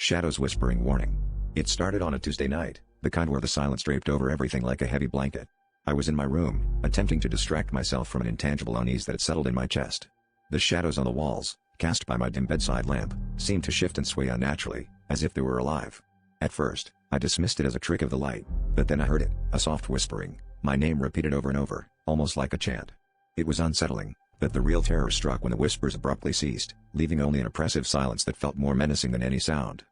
Shadows whispering warning. It started on a Tuesday night, the kind where the silence draped over everything like a heavy blanket. I was in my room, attempting to distract myself from an intangible unease that had settled in my chest. The shadows on the walls, cast by my dim bedside lamp, seemed to shift and sway unnaturally, as if they were alive. At first, I dismissed it as a trick of the light, but then I heard it, a soft whispering, my name repeated over and over, almost like a chant. It was unsettling, but the real terror struck when the whispers abruptly ceased, leaving only an oppressive silence that felt more menacing than any sound.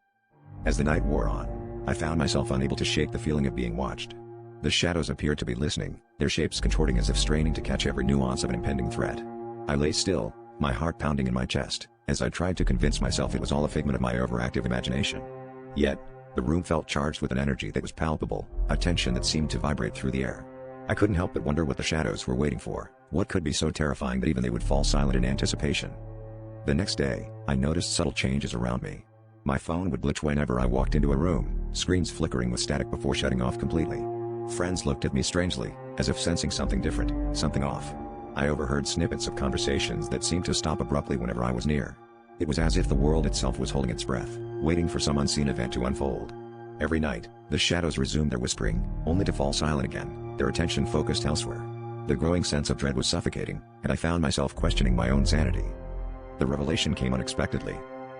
As the night wore on, I found myself unable to shake the feeling of being watched. The shadows appeared to be listening, their shapes contorting as if straining to catch every nuance of an impending threat. I lay still, my heart pounding in my chest, as I tried to convince myself it was all a figment of my overactive imagination. Yet, the room felt charged with an energy that was palpable, a tension that seemed to vibrate through the air. I couldn't help but wonder what the shadows were waiting for, what could be so terrifying that even they would fall silent in anticipation. The next day, I noticed subtle changes around me. My phone would glitch whenever I walked into a room, screens flickering with static before shutting off completely. Friends looked at me strangely, as if sensing something different, something off. I overheard snippets of conversations that seemed to stop abruptly whenever I was near. It was as if the world itself was holding its breath, waiting for some unseen event to unfold. Every night, the shadows resumed their whispering, only to fall silent again, their attention focused elsewhere. The growing sense of dread was suffocating, and I found myself questioning my own sanity. The revelation came unexpectedly.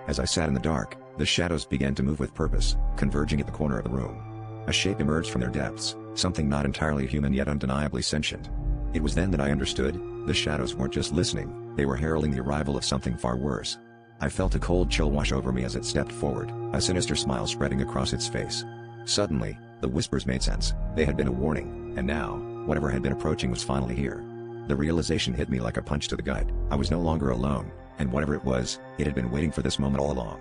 As I sat in the dark, the shadows began to move with purpose, converging at the corner of the room. A shape emerged from their depths, something not entirely human yet undeniably sentient. It was then that I understood, the shadows weren't just listening, they were heralding the arrival of something far worse. I felt a cold chill wash over me as it stepped forward, a sinister smile spreading across its face. Suddenly, the whispers made sense, they had been a warning, and now, whatever had been approaching was finally here. The realization hit me like a punch to the gut, I was no longer alone, and whatever it was, it had been waiting for this moment all along.